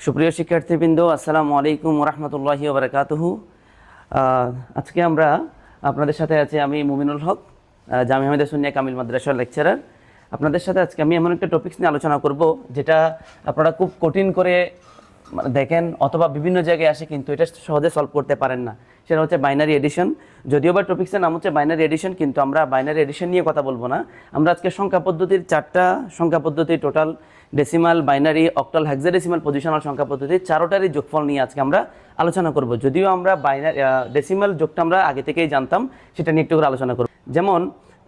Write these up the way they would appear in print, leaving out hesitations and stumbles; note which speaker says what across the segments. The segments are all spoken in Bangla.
Speaker 1: সুপ্রিয় শিক্ষার্থীবৃন্দ, আসসালামু আলাইকুম ওয়া রাহমাতুল্লাহি ওয়া বারাকাতুহু। আজকে আমরা আপনাদের সাথে আছি আমি মুমিনুল হক, জামিয়া আহমেদিয়া সুন্নিয়া কামিল মাদ্রাসার লেকচারার। আপনাদের সাথে আজকে আমি এমন একটা টপিকস নিয়ে আলোচনা করব যেটা আপনারা খুব কঠিন করে দেখেন অথবা বিভিন্ন জায়গায় আসে কিন্তু এটা সহজে সলভ করতে পারেন না। সেটা হচ্ছে বাইনারি এডিশন। যদিও বা টপিক্সের নাম হচ্ছে বাইনারি এডিশন, কিন্তু আমরা বাইনারি এডিশন নিয়ে কথা বলবো না। আমরা আজকে সংখ্যা পদ্ধতির 4টা সংখ্যা পদ্ধতি, total, decimal, binary, octal, hexadecimal, positional সংখ্যা পদ্ধতি চারোটারই যোগফল নিয়ে আজকে আমরা আলোচনা করব। যদিও আমরা বাইনারি ডেসিমাল যোগটা আমরা আগে থেকেই জানতাম, সেটা নিয়ে একটু করে আলোচনা করব। যেমন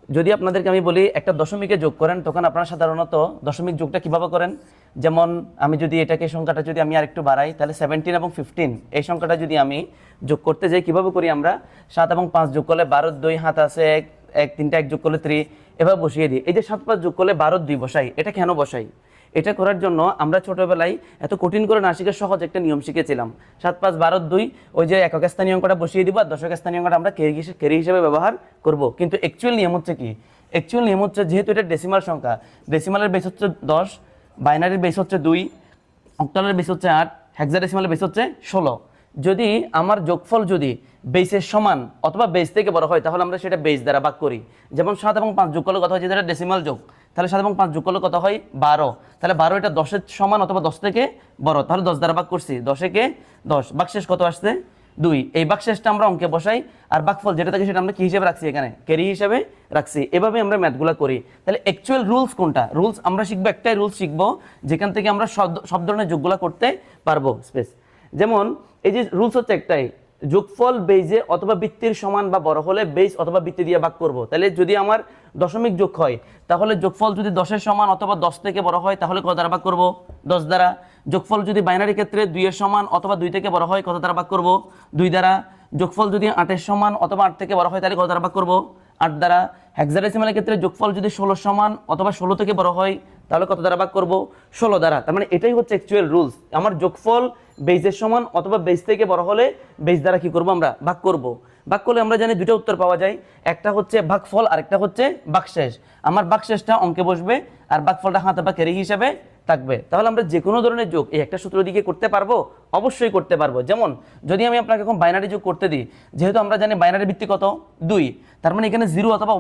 Speaker 1: যদি আপনাদেরকে আমি বলি একটা দশমিকে যোগ করেন, তখন আপনারা সাধারণত দশমিক যোগটা কিভাবে করেন? যেমন আমি যদি এটাকে সংখ্যাটা যদি আমি আরেকটু বাড়াই, তাহলে 17 এবং 15 এই সংখ্যাটা যদি আমি যোগ করতে যাই, কিভাবে করি আমরা? 7 এবং 5 যোগ করলে 12, 2 হাত আছে 1, 3টা 1 যোগ করলে 3, এভাবে বসিয়ে দিই। এই যে 7, 5 যোগ করলে 12, 2 বসাই। এটা কেন বসাই? এটা করার জন্য আমরা ছোটবেলায় এত কঠিন করে না শিখে সহজ একটা নিয়ম শিখেছিলাম। 7, 5, 12, 2, ওই যে একক স্থানীয় অঙ্কটা বসিয়ে দিব, আর দশক স্থানীয় অঙ্কটা আমরা কেরি হিসেবে ব্যবহার করব। কিন্তু অ্যাকচুয়াল নিয়ম হচ্ছে কি? অ্যাকচুয়াল নিয়ম হচ্ছে, যেহেতু এটা ডেসিমাল সংখ্যা, ডেসিমালের বেস হচ্ছে 10, বাইনারির বেস হচ্ছে 2, অক্টালের বেস হচ্ছে 8, হেক্সাডেসিমালের বেস হচ্ছে 16। যদি আমার যোগফল যদি বেসের সমান অথবা বেস থেকে বড় হয়, তাহলে আমরা সেটা বেস দ্বারা ভাগ করি। যেমন 7 এবং 5 যোগ করলে কত হয়? যেটা ডেসিমাল যোগ, তাহলে 7 এবং 5 যোগ করলে কত হয়? 12। তাহলে 12 এটা 10-এর সমান অথবা 10 থেকে বড়, তাহলে 10 দ্বারা ভাগ করছি। 10-এ 10, ভাগশেষ কত আসছে? 2। এই ভাগশেষটা আমরা অঙ্কে বসাই, আর ভাগফল যেটা থাকে সেটা আমরা কি হিসেবে রাখছি? এখানে ক্যারি হিসেবে রাখছি। এভাবে আমরা ম্যাথগুলো করি। তাহলে অ্যাকচুয়াল রুলস কোনটা? রুলস আমরা শিখবো, একটাই রুলস শিখবো যেখান থেকে আমরা সব ধরনের যোগগুলো করতে পারবো। স্পেস যেমন এই যে রুলস হচ্ছে একটাই, যোগফল বেইজে অথবা বৃত্তির সমান বা বড় হলে বেইজ অথবা বৃত্তি দিয়ে ভাগ করব। তাহলে যদি আমার দশমিক যোগ হয়, তাহলে যোগফল যদি 10-এর সমান অথবা 10 থেকে বড় হয়, তাহলে কত দ্বারা ভাগ করব? 10 দ্বারা। যোগফল যদি বাইনারি ক্ষেত্রে 2-এর সমান অথবা 2 থেকে বড় হয়, কত দ্বারা ভাগ করব? 2 দ্বারা। যোগফল যদি 8-এর সমান অথবা 8 থেকে বড় হয়, তাহলে কত দ্বারা ভাগ করব? 8 দ্বারা। হেক্সাডেসিমালের ক্ষেত্রে যোগফল যদি 16-এর সমান অথবা 16 থেকে বড় হয়, তাহলে কত দ্বারা ভাগ করব? 16 দ্বারা। তার মানে এটাই হচ্ছে অ্যাকচুয়াল রুলস। আমার যোগফল বেইজের সমান অথবা বেইজ থেকে বড় হলে বেইজ দ্বারা কি করব? আমরা ভাগ করব। ভাগ করলে আমরা জানি দুটো উত্তর পাওয়া যায়, একটা হচ্ছে ভাগফল আর একটা হচ্ছে ভাগশেষ। আমার ভাগশেষটা অঙ্কে বসবে আর ভাগফলটা হাতে বা ক্যারি হিসাবে থাকবে। তাহলে আমরা যে কোনো ধরনের যোগ এই একটা সূত্র দিকে করতে পারবো, অবশ্যই করতে পারবো। যেমন যদি আমি আপনাকে এখন বাইনারি যোগ করতে দিই, যেহেতু আমরা জানি বাইনারি ভিত্তি কত? 2, তার মানে এখানে 0 অথবা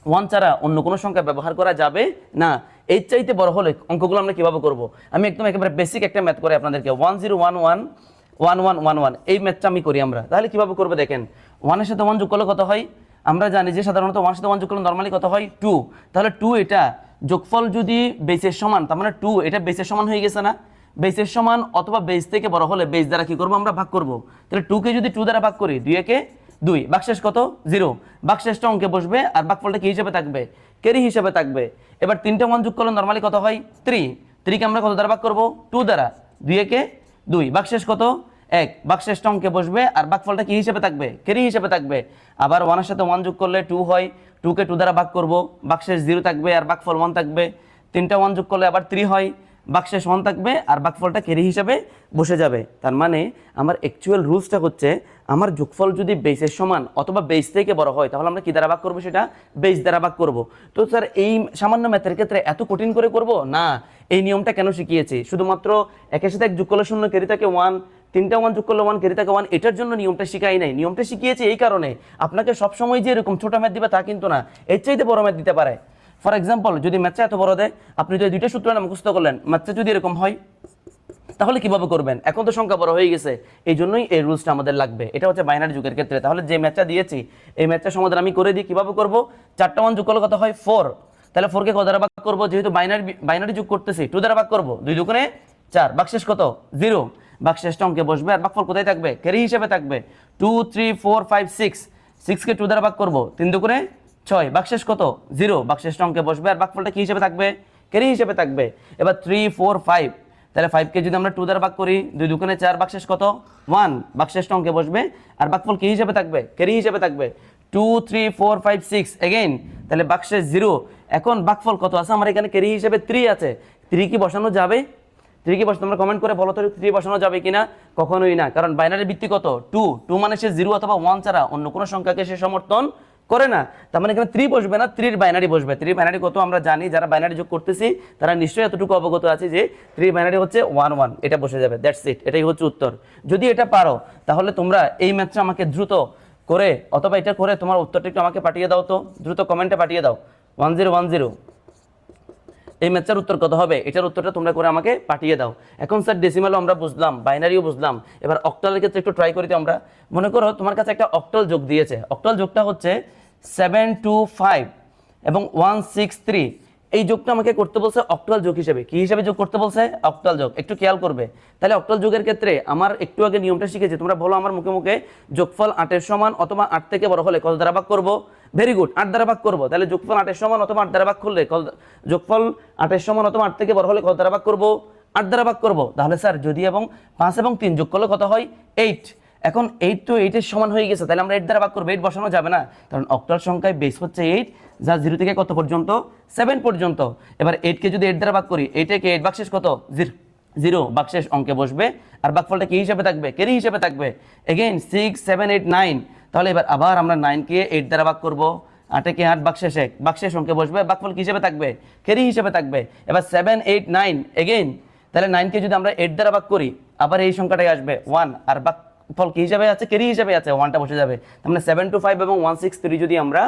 Speaker 1: 1 ছাড়া অন্য কোনো সংখ্যা ব্যবহার করা যাবে না। এর চাইতে বড় হলে অঙ্কগুলো আমরা কিভাবে করব? আমি একদম একেবারে বেসিক একটা ম্যাথ করে আপনাদেরকে 1 0 1 1 1 1 1 1 এই ম্যাথটা আমি করি আমরা। তাহলে কিভাবে করবো দেখেন, 1-এর সাথে 1 যোগ করলে কত হয়? আমরা জানি যে সাধারণত 1-এর সাথে 1 যোগ করলে নর্মালি কত হয়? 2। তাহলে 2 এটা যোগফল যদি বেসের সমান, তার মানে 2 এটা বেসের সমান হয়ে গেছে না? বেসের সমান অথবা বেস থেকে বড় হলে বেস দ্বারা কি করবো? আমরা ভাগ করব। তাহলে 2 কে যদি 2 দ্বারা ভাগ করি, 2 একে 2, ভাগশেষ কত? 0। ভাগশেষটা অঙ্কে বসবে আর ভাগফলটা কি হিসেবে থাকবে? ক্যারি হিসেবে থাকবে। এবার 3টা 1 যোগ করলে নর্মালি কত হয়? 3। 3 কে আমরা কত দ্বারা ভাগ করব? 2 দ্বারা। 2 একে 2, ভাগশেষ কত? 1। ভাগশেষটা অঙ্কে বসবে আর ভাগফলটা কি হিসেবে থাকবে? ক্যারি হিসেবে থাকবে। আবার 1-এর সাথে 1 যোগ করলে 2 হয়, 2 কে 2 দ্বারা ভাগ করব, ভাগশেষ 0 থাকবে আর ভাগফল 1 থাকবে। 3টা 1 যোগ করলে আবার 3 হয়, ভাগশেষ 1 থাকবে আর ভাগফলটা ক্যারি হিসাবে বসে যাবে। তার মানে আমার অ্যাকচুয়াল রুলসটা হচ্ছে, আমার যোগফল যদি বেসের সমান অথবা বেস থেকে বড় হয়, তাহলে আমরা কি দ্বারা ভাগ করবো? সেটা বেস দ্বারা ভাগ করব। তো স্যার এই সামান্য ম্যাথের ক্ষেত্রে এত কঠিন করে করব না। এই নিয়মটা কেন শিখিয়েছি? শুধুমাত্র একের সাথে 1 যোগ করলে 0, ক্যারি থাকে 1, 3টা 1 যোগ করলে 1, ক্যারি থাকে 1, এটার জন্য নিয়মটা শিখাই নাই। নিয়মটা শিখিয়েছি এই কারণে, আপনাকে সবসময় যে এরকম ছোট ম্যাথ দিবে তা কিন্তু না, এর চাইতে বড় ম্যাথ দিতে পারে। ফর এক্সাম্পল, যদি ম্যাথটা এত বড় দেয়, আপনি যদি 2টা সূত্র না মুখস্থ করলেন, ম্যাথটা যদি এরকম হয়, তাহলে কিভাবে করবেন? এখন তো সংখ্যা বড় হয়ে গেছে, এই জন্যই এই রুলসটা আমাদের লাগবে। এটা হচ্ছে বাইনারি যুগের ক্ষেত্রে। তাহলে যে ম্যাথটা দিয়েছি এই ম্যাথটা সমাধান আমি করে দিই। কিভাবে করব? 4টা 1 যোগ করলে কত হয়? 4। তাহলে 4 কে কত দ্বারা ভাগ করব? যেহেতু বাইনারি যোগ করতেছি, 2 দ্বারা ভাগ করব। 2 দুগুণে 4, ভাগশেষ কত? 0। ভাগশেষটা অঙ্কে বসবে আর ভাগফল কোথায় থাকবে? ক্যারি হিসেবে থাকবে। 2 3 4 5 6, 6 কে 2 দ্বারা ভাগ করব, 3 দুগুণে 6, ভাগশেষ কত? 0। ভাগশেষটা অঙ্কে বসবে আর ভাগফলটা কি হিসেবে থাকবে? ক্যারি হিসেবে থাকবে। এবার 3 4 5, তাহলে 5 কে যদি আমরা 2 দ্বারা ভাগ করি, 2 দুগুণে 4, ভাগশেষ কত? 1। ভাগশেষটা অঙ্কে বসবে আর ভাগফল কি হিসেবে থাকবে? ক্যারি হিসেবে থাকবে। 2 3 4 5 6 এগেইন, তাহলে ভাগশেষ 0। এখন ভাগফল কত আছে আমার? এখানে ক্যারি হিসেবে 3 আছে। 3 কি বসানো যাবে? 3 কি বসানো? তোমরা কমেন্ট করে বলো তো 3 বসানো যাবে কিনা? কখনোই না, কারণ বাইনারি ভিত্তি কত? 2 মানে সে 0 অথবা 1 ছাড়া অন্য কোনো সংখ্যাকে সে সমর্থন করে না। তার মানে এখানে 3 বসবে না, 3 বাইনারি বসবে। 3 বাইনারি কত আমরা জানি, যারা বাইনারি যোগ করতেছি তারা নিশ্চয়ই এতটুকু অবগত আছে যে 3 বাইনারি হচ্ছে 1 1, এটা বসে যাবে, দ্যাটস ইট, এটাই হচ্ছে উত্তর। যদি এটা পারো তাহলে তোমরা এই ম্যাথটা আমাকে দ্রুত করে অথবা এটা করে তোমার উত্তরটা একটু আমাকে পাঠিয়ে দাও তো, দ্রুত কমেন্টে পাঠিয়ে দাও 1010। এই ম্যাথটার উত্তর কত হবে, এটার উত্তরটা তোমরা করে আমাকে পাঠিয়ে দাও। এখন স্যার ডেসিমালও আমরা বুঝলাম, বাইনারিও বুঝলাম, এবার অক্টালের ক্ষেত্রে একটু ট্রাই করি তো আমরা। মনে করো তোমার কাছে একটা অক্টাল যোগ দিয়েছে, অক্টাল যোগটা হচ্ছে 725 এবং 163, এই যোগটা আমাকে করতে বলছে অক্টাল যোগ হিসেবে। কি হিসেবে যোগ করতে বলছে? অক্টাল যোগ। একটু খেয়াল করবে তাহলে অক্টাল যোগের ক্ষেত্রে আমার একটু আগে নিয়মটা শিখেছি, তোমরা বলো আমার মুখে মুখে, যোগফল 8 এর সমান অথবা 8 থেকে বড় হলে কত দ্বারা ভাগ করব? ভেরি গুড, 8 দ্বারা ভাগ করব। তাহলে যোগফল 8 এর সমান অথবা 8 দ্বারা ভাগ করলে যোগফল 8 এর সমান অথবা 8 থেকে বড় হলে কত দ্বারা ভাগ করব? 8 দ্বারা ভাগ করব। তাহলে স্যার যদি এবং 5 এবং 3 যোগ করলে কত হয়? 8। এখন 8 তো 8 এর সমান হয়ে গেছে, তাহলে আমরা 8 দ্বারা ভাগ করব। 8 বসানো যাবে না, কারণ অক্টাল সংখ্যায় বেস হচ্ছে 8, যা 0 থেকে কত পর্যন্ত? 7 পর্যন্ত। এবার 8 কে যদি 8 দ্বারা ভাগ করি, 8 কে 8 ভাগশেষ কত? 0, ভাগশেষ অঙ্কে বসবে। আর ভাগফলটা কি হিসেবে থাকবে? ক্যারি হিসেবে থাকবে। এগেইন 6 7 8 9, তাহলে এবার আবার আমরা 9 কে 8 দ্বারা ভাগ করব, 8 কে 8 ভাগশেষ 1, ভাগশেষ অঙ্কে বসবে। ভাগফল কি হিসেবে থাকবে? ক্যারি হিসেবে থাকবে। এবার 7 8 9 এগেইন, তাহলে 9 কে যদি আমরা 8 দ্বারা ভাগ করি, আবার এই সংখ্যাটাই আসবে 1, আর ফল কি হিসাবে আছে? ক্যারি হিসাবে আছে, 1টা বসে যাবে। তার মানে 725 এবং 163 যদি আমরা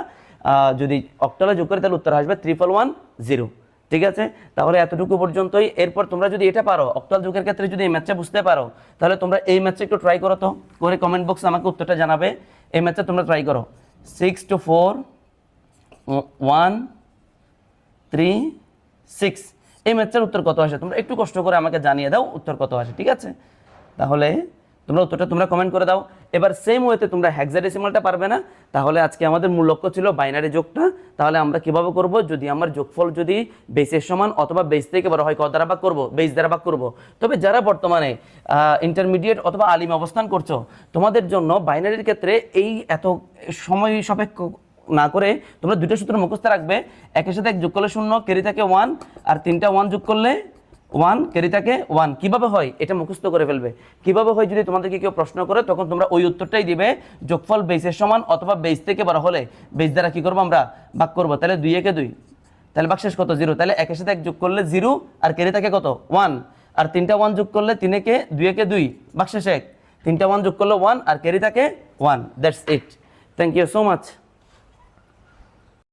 Speaker 1: যদি অক্টালে যোগ করি তাহলে উত্তর আসবে 1110। ঠিক আছে, তাহলে এতটুকু পর্যন্তই। এরপর তোমরা যদি এটা পারো, অক্টাল যোগের ক্ষেত্রে যদি এই ম্যাথটা বুঝতে পারো, তাহলে তোমরা এই ম্যাথটা একটু ট্রাই করো তো, করে কমেন্ট বক্সে আমাকে উত্তরটা জানাবে। এই ম্যাথটা তোমরা ট্রাই করো। 6 to 4 1 3 6, এই ম্যাথটার উত্তর কত আসে তোমরা একটু কষ্ট করে আমাকে জানিয়ে দাও উত্তর কত আসে। ঠিক আছে, তাহলে তোমরা উত্তরটা তোমরা কমেন্ট করে দাও। এবার সেম ওয়েতে তোমরা হেক্সাডেসিমালটা পারবে না, তাহলে আজকে আমাদের মূল লক্ষ্য ছিল বাইনারি যোগটা। তাহলে আমরা কিভাবে করব? যদি আমার যোগফল যদি বেসের সমান অথবা বেস থেকে বড় হয়, কত দ্বারা ভাগ করব? বেস দ্বারা ভাগ করব। তবে যারা বর্তমানে ইন্টারমিডিয়েট অথবা আলিম অবস্থান করছো, তোমাদের জন্য বাইনারির ক্ষেত্রে এই এত সময় সাপেক্ষ না করে তোমরা দুটো সূত্র মুখস্থ রাখবে। একের সাথে 1 যোগ করলে 0, ক্যারি থাকে 1, আর 3টা 1 যোগ করলে 1, ক্যারি থাকে 1। কিভাবে হয় এটা মুখস্থ করে ফেলবে। কিভাবে হয় যদি তোমাদেরকে কেউ প্রশ্ন করে, তখন তোমরা ওই উত্তরটাই দিবে, যোগফল বেসের সমান অথবা বেস থেকে বড় হলে বেস দ্বারা কি করবো? আমরা ভাগ করবো। তাহলে 2 একে 2, তাহলে ভাগশেষ কত? 0। তাহলে একের সাথে 1 যোগ করলে 0, আর ক্যারি থাকে কত? 1, আর 3টা 1 যোগ করলে 3 একে 2 একে 2, ভাগশেষ 1, 3টা 1 যোগ করলে 1, আর ক্যারি থাকে 1, that's it. Thank you so much.